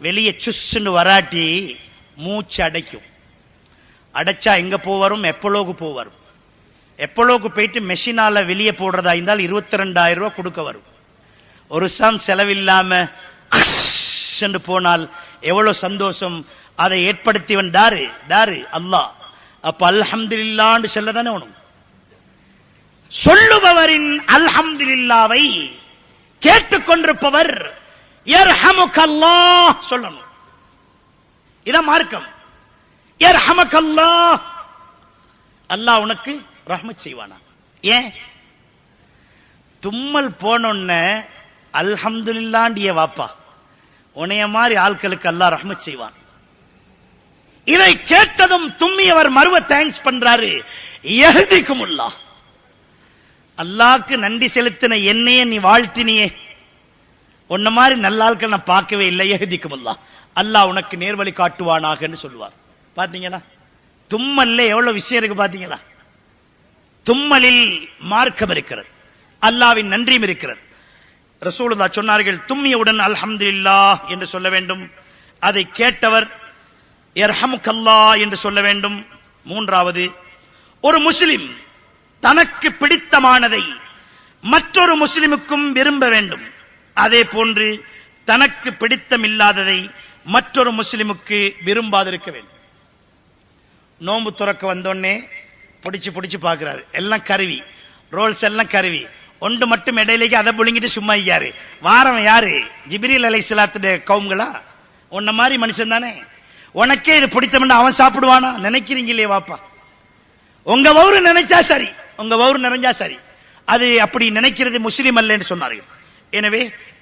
வெளியே சுன்னு வராட்டி மூச்சு அடைக்கும். அடைச்சா எங்க போவரும்? எப்பலோக்கு போவரும். எப்பலோக்கு போயிட்டு மெஷினால வெளியே போடுறதா இருந்தால் 22,000 ரூபாய் கொடுக்க வரும். ஒரு சாம் செலவில்லாம போனால் எவ்வளவு சந்தோஷம். அதை ஏற்படுத்தியவன் தாரு தாரு அல்லாஹ். அப்ப அல்ஹம்துலில்லாஹ்னு சொல்லதானே வேணும். சொல்லுபவரின் அல்ஹம்துலில்லாவை கேட்டுக்கொண்டிருப்பவர் யர்ஹமுக்கல்லாஹ் சொல்லணும். இதான் மார்க்கம். யர்ஹமுக்கல்லாஹ், அல்லாஹ் உனக்கு ரஹ்மத் செய்வானா. ஏன் தும்மல் போனோன்ன அல்ஹம்துலில்லாஹ்ண்டிய வாப்பா, உன்னைய மாதிரி ஆட்களுக்கு அல்லாஹ் ரஹ்மத் செய்வான். இதை கேட்டதும் தும்மியவர் மறுவ தேங்க்ஸ் பண்றாரு. யஹ்திகுமுல்லாஹ், அல்லாஹ்க்கு நன்றி செலுத்தின என்னையே நீ வாழ்த்தினியே, உன்ன மாதிரி நல்ல ஆட்கள் நான் பார்க்கவே இல்லை. யஹ்திகுமுல்லாஹ், அல்லாஹ் உனக்கு நேர்வழி காட்டுவானாக சொல்லுவார். பாத்தீங்களா தும்மல்ல எவ்வளவு விஷயம் இருக்கு பாத்தீங்களா. தும்மலில் மார்க்கம் இருக்கிறது, அல்லாஹ்வின் நன்றியும் இருக்கிறது. ரசூலுல்லாஹ் சொன்னார்கள், தும்மியவுடன் அல்ஹம்துலில்லாஹ் என்று சொல்ல வேண்டும். அதை கேட்டவர் யர்ஹமுக்கல்லாஹ் என்று சொல்ல வேண்டும். மூன்றாவது, ஒரு முஸ்லிம் தனக்கு பிடித்தமானதை மற்றொரு முஸ்லிமுக்கும் விரும்ப வேண்டும். அதே போன்று தனக்கு பிடித்தமில்லாததை மற்றொரு முஸ்லிமுக்கு விரும்பாதிருக்க வேண்டும். நோம்பு துறக்க வந்தோடனே பிடிச்சு பிடிச்சு பாக்குறாரு. எல்லாம் கருவி, ரோல்ஸ் எல்லாம் கருவி. ஒன்று மட்டும் இடையிலேக்கு அதை புழுங்கிட்டு சும்மா ஐயாரு. வாரம் யாரு? ஜிப்ரீல் அலைஹிஸ்ஸலாத்துடைய கவும்களா? உன்ன மாதிரி மனுஷன் தானே. உனக்கே இது பிடித்தம்னு அவன் சாப்பிடுவானா? நினைக்கிறீங்களே வாப்பா. உங்க வவுறு நினைச்சா சரி, உங்க வவுறு நிறைஞ்சா சரி. அது அப்படி நினைக்கிறது முஸ்லிம் அல்ல என்று சொன்னார்கள். எனவே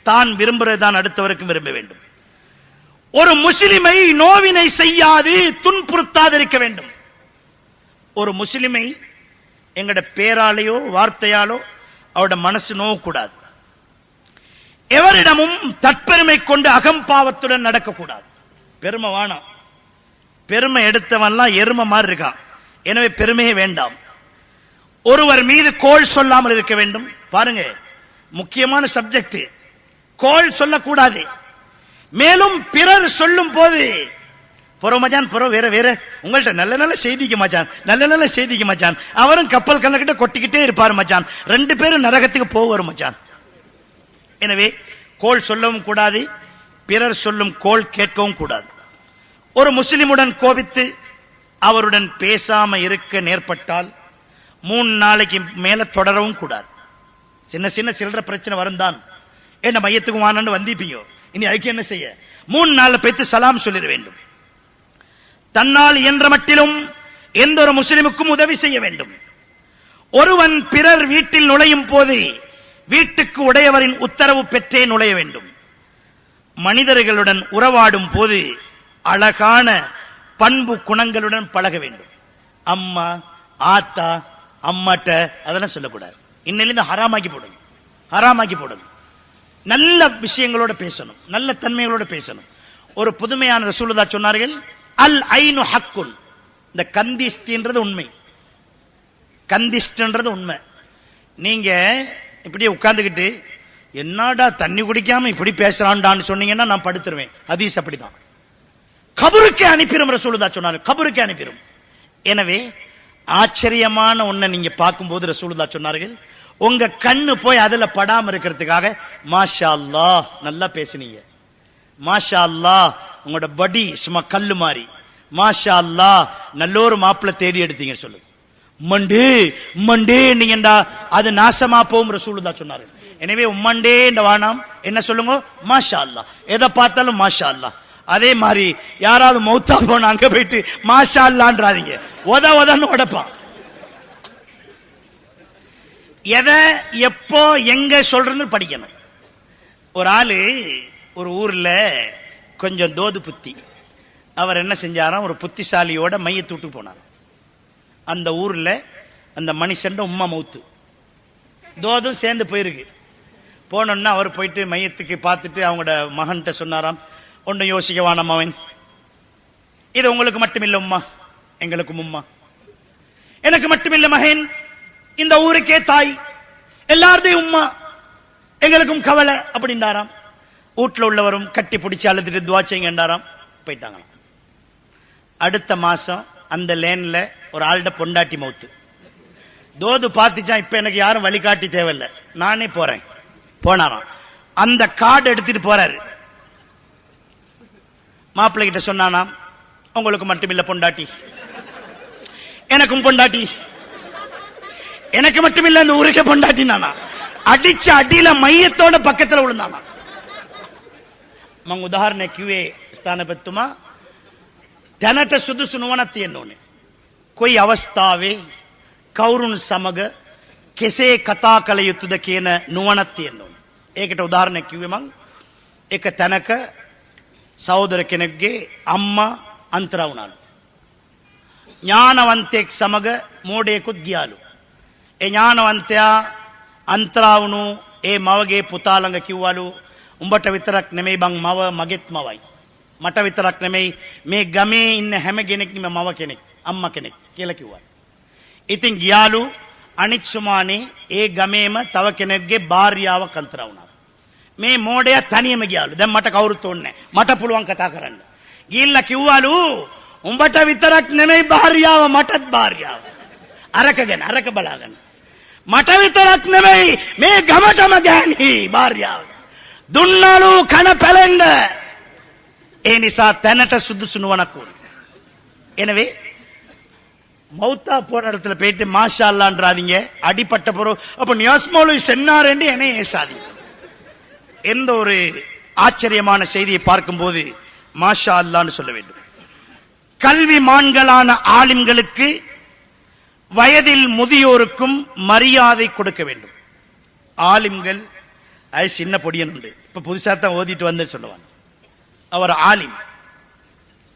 தான் விரும்புறதுதான் அடுத்தவருக்கும் விரும்ப வேண்டும். ஒரு முஸ்லிமை நோவினை செய்யாது துன்புறுத்தாது இருக்க வேண்டும். ஒரு முஸ்லிமை எங்கட பேராலேயோ வார்த்தையாலோ அவருடைய மனசு நோவக்கூடாது. எவரிடமும் தற்பெருமை கொண்டு அகம்பாவத்துடன் நடக்கக்கூடாது. பெருமை வேணாம். பெருமை எடுத்தவன்லாம் எருமை மாதிரி இருக்கான். எனவே பெருமையே வேண்டாம். ஒருவர் மீது கோள் சொல்லாமல் இருக்க வேண்டும். பாருங்க, முக்கியமான சப்ஜெக்ட். கோள் சொல்லக்கூடாது. மேலும் பிறர் சொல்லும் போது மச்சான் வேற வேற உங்கள்ட்ட நல்ல நல்ல செய்திக்கு மச்சான், நல்ல நல்ல செய்திக்கு மச்சான், அவரும் கப்பல் கண்ணக்கிட்ட கொட்டிக்கிட்டே இருப்பார் மச்சான், 2 பேரும் நரகத்துக்கு போவார் மச்சான். எனவே கோள் சொல்லவும் கூடாது, பிறர் சொல்லும் கோள் கேட்கவும் கூடாது. ஒரு முஸ்லிமுடன் கோபித்து அவருடன் பேசாம இருக்க நேர்பட்டால் 3 நாளைக்கு மேல தொடரவும் கூடாது. சின்ன சின்ன சில்லற பிரச்சனை வரும் தான். என்ன மையத்துக்கு வானன்னு வந்திப்பீங்க, இனி அதுக்கு என்ன செய்ய? 3 நாள்ல பேத்து சலாம் சொல்லிட வேண்டும். தன்னால் இயன்ற மட்டிலும் எந்த ஒரு முஸ்லிமுக்கும் உதவி செய்ய வேண்டும். ஒருவன் பிறர் வீட்டில் நுழையும் போது வீட்டுக்கு உடையவரின் உத்தரவு பெற்றே நுழைய வேண்டும். மனிதர்களுடன் உறவாடும் போது அழகான பண்பு குணங்களுடன் பழக வேண்டும். அம்மா ஆத்தா அம்மாட்ட அதெல்லாம் சொல்லக்கூடாது. இன்னிலிருந்து ஹராமாக்கி போடும், ஹராமாக்கி போடும். நல்ல விஷயங்களோட பேசணும், நல்ல தன்மைகளோட பேசணும். ஒரு புதுமையான ரசூலுல்லாஹ் சொன்னார்கள், அல் ஐனு ஹக்குன். இந்த கந்திஷ்டின்றது உண்மை, கந்திஷ்டன்றது உண்மை. நீங்க இப்படியே உட்கார்ந்துகிட்டு என்னடா தண்ணி குடிக்காம இப்படி பேசுறான்டான்னு சொன்னீங்கன்னா நான் படுத்துருவேன். ஹதீஸ் அப்படிதான். கபருக்கே அனுப்பிடும் ரசூலுல்லாஹ் சொன்னார்கள், கபருக்கே அனுப்பிடும். எனவே ஆச்சரியமான ஒன்றை நீங்க பார்க்கும்போது ரசூலுல்லாஹ் சொன்னார்கள், உங்க கண்ணு போய் அதுல படாம இருக்கிறதுக்காக மாஷா அல்லாஹ் நல்லா பேசுனீங்க, மாஷா அல்லாஹ் உங்களோட படி சும்மா கல்லு மாறி, மாஷா அல்லாஹ் நல்லொரு மாப்பிள்ள தேடி எடுத்தீங்க சொல்லு. மண்டே மண்டே நீங்கடா அது நாசமா போகும் ரசூலுல்லாஹ் சொன்னார்கள். எனவே உம்மண்டே இந்த வானாம் என்ன சொல்லுங்க, மாஷா அல்லாஹ். எதை பார்த்தாலும் மாஷா அல்லாஹ். அதே மாதிரி யாராவது மௌத்தா போன அங்க போயிட்டு மாஷா அல்லான்றாதீங்க, உதன்னு உடப்பான். எதை எப்போ எங்க சொல்றது படிக்கணும். ஒரு ஆளு ஒரு ஊர்ல கொஞ்சம் தோது புத்தி, அவர் என்ன செஞ்சாராம், ஒரு புத்திசாலியோட மையத்து விட்டு போனார். அந்த ஊர்ல அந்த மனுஷன் உம்மா மௌத்து, தோதும் சேர்ந்து போயிருக்கு. போனோன்னா அவர் போயிட்டு மையத்துக்கு பார்த்துட்டு அவங்களோட மகன்கிட்ட சொன்னாராம், ஒன்றும் யோசிக்க வானம் அவன், இது உங்களுக்கு மட்டுமில்லை உம்மா, எங்களுக்கும் உம்மா, எனக்கு மட்டுமில்லை மகன், இந்த ஊருக்கே தாய், எல்லாருடையும் உம்மா, எங்களுக்கும் கவலை அப்படின்றாராம். வீட்டுல உள்ளவரும் கட்டி பிடிச்சி அழுதுட்டு துவா செய்யுங்கன்றாராம். போயிட்டாங்களாம். அடுத்த மாசம் அந்த லேன்ல ஒரு ஆள்கிட்ட பொண்டாட்டி மௌத்து. தோது பார்த்துச்சான், இப்ப எனக்கு யாரும் வழிகாட்டி தேவையில்லை, நானே போறேன். போனாராம். அந்த கார்டு எடுத்துட்டு போறாரு. மாப்பிள்ளை கிட்ட சொன்னானாம், உங்களுக்கு மட்டுமில்ல பொண்டாட்டி, எனக்கும் பொண்டாட்டி, எனக்கு மட்டுமில்ல அந்த ஊருக்கே பொண்டாட்டி. நானா அடிச்ச அடியில மையத்தோட பக்கத்துல விழுந்தானா. මං උදාහරණයක් කිව්වේ ස්ථානපතිතුමා, දැනට සුදුසු නුවණක් තියෙන්න ඕනේ. කොයි අවස්ථාවේ කවුරුන් සමග කෙසේ කතා කළ යුතුද කියන නුවණක් තියෙන්න ඕනේ. ඒකට උදාහරණයක් කිව්වේ මං, එක තැනක සහෝදර කෙනෙක්ගේ අම්මා අන්තරා වුණාලු. ඥානවන්තයෙක් සමග මෝඩයෙකුත් ගියාලු. ඒ ඥානවන්තයා අන්තරා වුණු ඒ මවගේ පුතා ළඟ කිව්වලු, උඹට විතරක් නෙමෙයි බං මව මගෙත් මවයි. මට විතරක් නෙමෙයි මේ ගමේ ඉන්න හැම කෙනෙක්ම මව කෙනෙක්, අම්මා කෙනෙක් කියලා කිව්වා. ඉතින් ගියාලු අනිත් සුමානේ ඒ ගමේම තව කෙනෙක්ගේ භාර්යාවක් අන්තරා වුණා. මේ මෝඩයා තනියම ගියාලු. දැන් මට කවුරුත් ඕනේ නැහැ, මට පුළුවන් කතා කරන්න. ගිහිල්ලා කිව්වලු, උඹට විතරක් නෙමෙයි භාර්යාව, මටත් භාර්යාව. අරක ගැන අරක බලාගන්න. මට විතරක් නෙමෙයි මේ ගමටම ගෑණි භාර්යාව. දුන්නාලු කන පැලෙන්න. ඒ නිසා තැනට සුදුසු නුවණක් ඕනේ. எனவே மௌத்தா போற இடத்துல போயிட்டு மாஷா அல்லான்றாதீங்க, அடிப்பட்ட பொருள். அப்ப நியாஸ் மௌலவி சென்னார் என்று என்னை ஏசாதீங்க. எந்த ஒரு ஆச்சரியமான செய்தியை பார்க்கும் போது மாஷா அல்லான்னு சொல்ல வேண்டும். கல்வி மான்களான ஆலிம்களுக்கு வயதில் முதியோருக்கும் மரியாதை கொடுக்க வேண்டும். ஆலிம்கள் அது சின்ன பொடியன் உண்டு, இப்ப புதுசா தான் ஓதிட்டு வந்து சொல்லுவாங்க. அவர் ஆலிம்,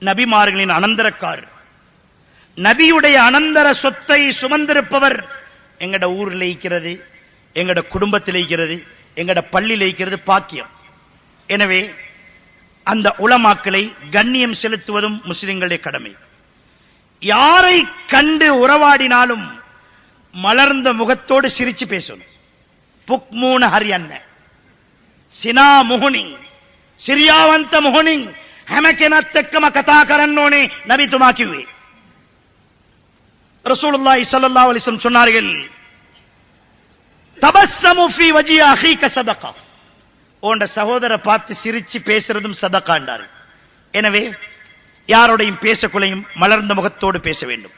நபிமார்களின் அனந்தரக்காரர், நபியுடைய அனந்தர சொத்தை சுமந்திருப்பவர். எங்கட ஊர்ல இருக்கிறது, எங்கட குடும்பத்தில் இருக்கிறது, எங்கட பள்ளியில் இருக்கிறது பாக்கியம். எனவே அந்த உலமாக்களை கண்ணியம் செலுத்துவதும் முஸ்லிம்களுடைய கடமை. யாரை கண்டு உறவாடினாலும் மலர்ந்த முகத்தோடு சிரிச்சு பேசணும். புக்மூன ஹரியன்ன සිනා මුහුණින් සිරියාවන්ත මුහුණින් හැම කෙනත් එක්කම කතා කරන්න ඕනේ නබිතුමා කිව්වේ. ரசூலுல்லாஹி ஸல்லல்லாஹு அலைஹி வஸல்லம் சொன்னார்கள், தபஸ்ஸமு ஃபீ வஜி அஹீக சதகா. உன்ட சகோதர பார்த்து சிரிச்சு பேசுறதும் சதகா என்றார்கள். எனவே யாரோடையும் பேசக்குள்ளையும் மலர்ந்த முகத்தோடு பேச வேண்டும்.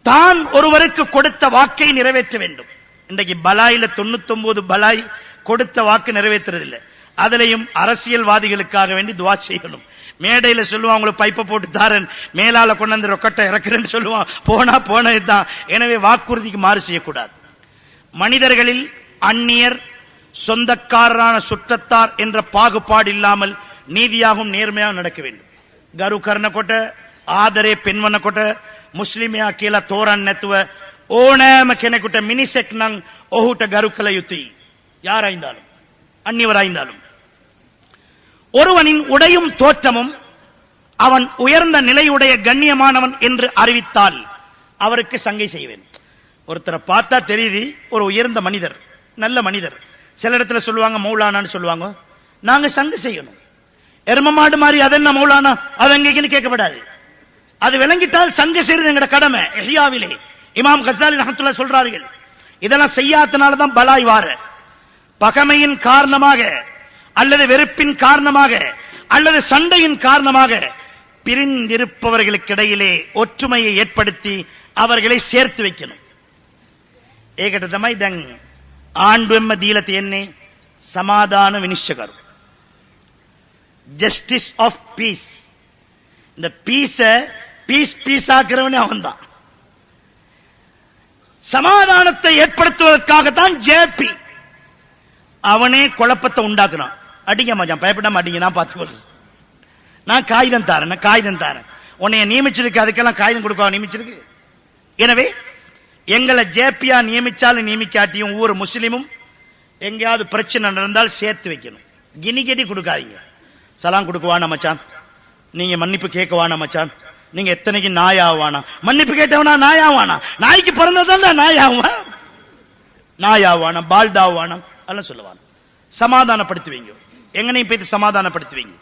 தான் ஒருவருக்கு கொடுத்த வாக்கை நிறைவேற்ற வேண்டும். இன்றைக்கு பலாயில 99 பலாய் கொடுத்த வாக்கு நிறைவேற்றுறதில்லை. அதுலயும் அரசியல்வாதிகளுக்காக வேண்டி துவா செய்யணும். மேடையில சொல்லுவான், உங்களுக்கு பைப்பை போட்டு தாரன், மேலால கொண்டு ரொக்கட்டை இறக்குறேன்னு சொல்லுவான். போனதுதான். எனவே வாக்குறுதிக்கு மாறு செய்யக்கூடாது. மனிதர்களில் அந்நியர், சொந்தக்காரரான சுற்றத்தார் என்ற பாகுபாடு இல்லாமல் நீதியாகவும் நேர்மையாக நடக்க வேண்டும். கரு கர்ண கொட்ட ආදරේ පෙන්වන කොට මුස්ලිමයා කියලා තෝරන්න නැතුව ඕනෑම කෙනෙකුට මිනිසෙක් නම් ඔහුට ගරු කළ යුතුයි. யாராய்ந்தாலும் அந்நியவராய்ந்தாலும். ஒருவனின் உடையும் தோற்றமும் அவன் உயர்ந்த நிலையுடைய கண்ணியமானவன் என்று அறிவித்தால் அவருக்கு சங்கை செய்வேன். ஒருத்தரை பார்த்தா தெரியுது ஒரு உயர்ந்த மனிதர், நல்ல மனிதர். சில இடத்துல சொல்லுவாங்க மௌலானான்னு சொல்லுவாங்க. நாங்க சங்கை செய்யணும். எரும மாடு மாதிரி அது என்ன மௌலானா, அது எங்கேன்னு கேட்கப்படாது. அது விளங்கிட்டால் சங்கை செய்யறது எங்கட கடமை. இஹ்யாவிலே இமாம் கஸாலி ரஹ்மத்துல்லாஹி சொல்றார்கள், இதெல்லாம் செய்யாதனால தான் பலாய் வார. பகைமையின் காரணமாக அல்லது வெறுப்பின் காரணமாக அல்லது சண்டையின் காரணமாக பிரிந்திருப்பவர்களுக்கிடையிலே ஒற்றுமையை ஏற்படுத்தி அவர்களை சேர்த்து வைக்கணும். ඒකට තමයි දැන් ආණ්ඩුවෙන්ම දීලා තියෙන්නේ සමාදාන විනිශ්චයකරු, ஜஸ்டிஸ் ஆஃப் பீஸ். இந்த பீஸ் ஆக்கிறவனே அவன்தான். சமாதானத்தை ஏற்படுத்துவதற்காகத்தான் ஜேபி. அவனே குழப்பத்தை உண்டாக்குறான். அடிங்க மச்சான், பயப்படாம அடிங்க, நான் பார்த்து, நான் காகிதம் தாரேன். உன்னைய நியமிச்சிருக்கு, அதுக்கெல்லாம் காகிதம் கொடுக்க நியமிச்சிருக்கு. எனவே எங்களை ஜேபியா நியமிச்சாலும் நியமிக்காட்டியும் ஒவ்வொரு முஸ்லிமும் எங்கேயாவது பிரச்சனை நடந்தால் சேர்த்து வைக்கணும். கினி கெட்டி கொடுக்காதீங்க. சலாம் கொடுக்குவானா மச்சான், நீங்க மன்னிப்பு கேட்கவானா மச்சான், நீங்க எத்தனைக்கு நாயாவானா, மன்னிப்பு கேட்டவனா நாயாவானா, நாய்க்கு பிறந்ததான் நாயாவானா பால்தாவானா எல்லாம் சொல்லுவாங்க. சமாதானப்படுத்தி வைங்க. எங்கனையும் போய் சமாதானப்படுத்துவீங்க.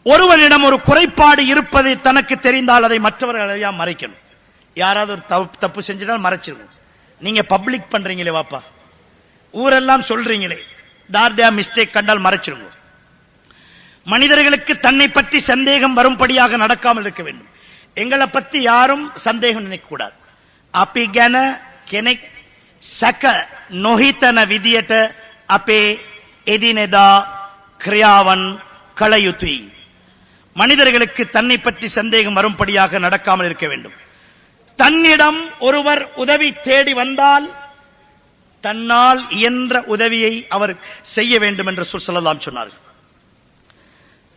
ஒருவனிடம் ஒரு குறைபாடு இருப்பது தனக்கு தெரிந்தால் அதை மற்றவர்கள் மறைக்கணும். யாராவது ஒரு தப்பு செஞ்சிட்டால் மறைச்சிருக்கும். நீங்க பப்ளிக் பண்றீங்களே வாப்பா, ஊரெல்லாம் சொல்றீங்களே, தார்டியா மிஸ்டேக் கண்டால் மறைச்சிருங்க. மனிதர்களுக்கு தன்னை பற்றி சந்தேகம் வரும்படியாக நடக்காமல் இருக்க வேண்டும். எங்களை பத்தி யாரும் சந்தேகம் நினைக்க கூடாது. අපි ගැන කෙනෙක් සැක නොහිතන විදියට අපේ එදිනෙදා ක්‍රියාවන් කළ යුතුයි. மனிதர்களுக்கு தன்னை பற்றி சந்தேகம் வரும்படியாக நடக்காமல் இருக்க வேண்டும். தன்னிடம் ஒருவர் உதவி தேடி வந்தால் தன்னால் இயன்ற உதவியை அவர் செய்ய வேண்டும் என்று ஸல்லல்லாஹு சொன்னார்கள்.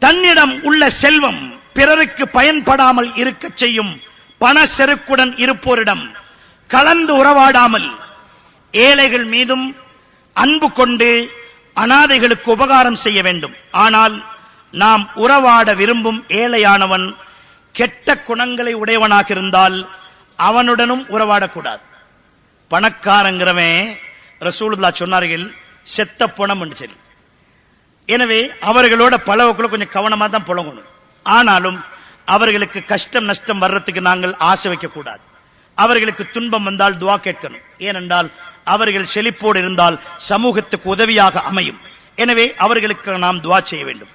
தன்னிடம் உள்ள செல்வம் பிறருக்கு பயன்படாமல் இருக்க செய்யும் பண செருக்குடன் இருப்போரிடம் கலந்து உறவாடாமல் ஏழைகள் மீதும் அன்பு கொண்டு அனாதைகளுக்கு உபகாரம் செய்ய வேண்டும். ஆனால் நாம் உறவாட விரும்பும் ஏழையானவன் கெட்ட குணங்களை உடையவனாக இருந்தால் அவனுடனும் உறவாடக்கூடாது. பணக்காரங்கிறவன் ரசூலுல்லாஹ் சொன்னார்கள் செத்த பணம் என்று சொல்லி. எனவே அவர்களோட பழகக்குள்ள கொஞ்சம் கவனமா தான் புழங்கணும். ஆனாலும் அவர்களுக்கு கஷ்டம் நஷ்டம் வர்றதுக்கு நாங்கள் ஆசை வைக்க கூடாது. அவர்களுக்கு துன்பம் வந்தால் துஆ கேட்கணும். ஏனென்றால் அவர்கள் செழிப்போடு இருந்தால் சமூகத்துக்கு உதவியாக அமையும். எனவே அவர்களுக்கு நாம் துஆ செய்ய வேண்டும்.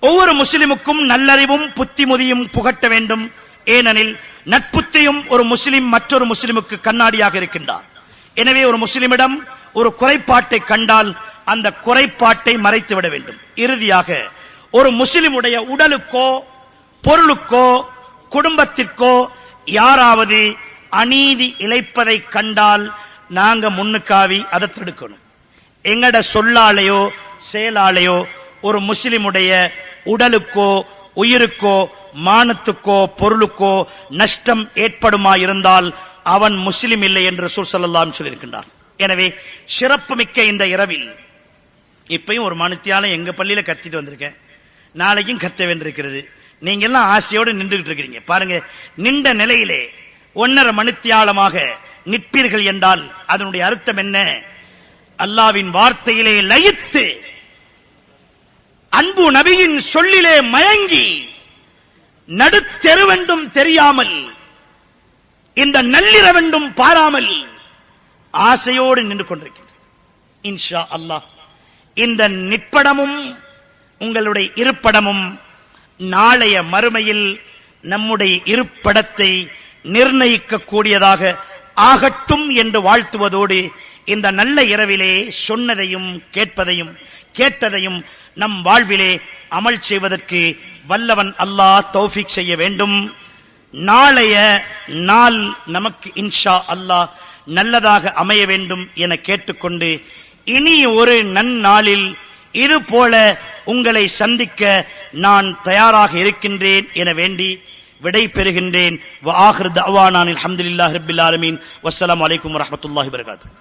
ஒவ்வொரு முஸ்லிமுக்கும் நல்லறிவும் புத்திமதியும் புகட்ட வேண்டும். ஏனெனில் நட்புத்தியும் ஒரு முஸ்லிம் மற்றொரு முஸ்லிமுக்கு கண்ணாடியாக இருக்கின்றார். எனவே ஒரு முஸ்லிமிடம் ஒரு குறைபாட்டை கண்டால் அந்த குறைபாட்டை மறைத்து விட வேண்டும். இறுதியாக ஒரு முஸ்லிமுடைய உடலுக்கோ பொருளுக்கோ குடும்பத்திற்கோ யாராவது அநீதி இழைப்பதை கண்டால் நாங்க முன்னுக்காவி அதை தடுக்கணும். எங்கட சொல்லாலேயோ செயலாலேயோ ஒரு முஸ்லிமுடைய உடலுக்கோ உயிருக்கோ மானத்துக்கோ பொருளுக்கோ நஷ்டம் ஏற்படுமா இருந்தால் அவன் முஸ்லிம் இல்லை என்று ரசூல் ஸல்லல்லாஹு அலைஹி சொல்லியிருக்கின்றார். எனவே சிறப்புமிக்க இந்த இரவில் இப்பயும் ஒரு மனுத்தியால எங்க பள்ளியில கத்திட்டு வந்திருக்கேன், நாளைக்கும் கத்த வேண்டியிருக்கிறது. நீங்க எல்லாம் ஆசையோடு நின்றுகிட்டு இருக்கிறீங்க. பாருங்க, நின்ற நிலையிலே 1.5 மணித்தியாலமாக நிற்பீர்கள் என்றால் அதனுடைய அர்த்தம் என்ன? அல்லாவின் வார்த்தையிலே லயித்து அன்பு நபியின் சொல்லிலே மயங்கி நடுத்தெருவென்றும் தெரியாமல் இந்த நள்ளிரவென்றும் பாராமல் ஆசையோடு நின்று கொண்டிருக்கிறது. இன்ஷா அல்லாஹ் இந்த நிற்படமும் உங்களுடைய இருப்படமும் நாளைய மறுமையில் நம்முடைய இருப்படத்தை நிர்ணயிக்க கூடியதாக ஆகட்டும் என்று வாழ்த்துவதோடு இந்த நல்ல இரவிலே சொன்னதையும் கேட்டதையும் நம் வாழ்விலே அமல் செய்வதற்கு வல்லவன் அல்லாஹ் தௌஃபீக் செய்ய வேண்டும். நாளைய நாள் நமக்கு இன்ஷா அல்லாஹ் நல்லதாக அமைய வேண்டும் என கேட்டுக்கொண்டு இனி ஒரு நன்னாளில் இது போல உங்களை சந்திக்க நான் தயாராக இருக்கின்றேன் என வேண்டி விடை பெறுகின்றேன். வ ஆகிரு தஅவானா அல்ஹம்துலில்லாஹி ரப்பில் ஆலமீன். வஸ்ஸலாமு அலைக்கும் வரஹ்மத்துல்லாஹி வபரகாத்துஹு.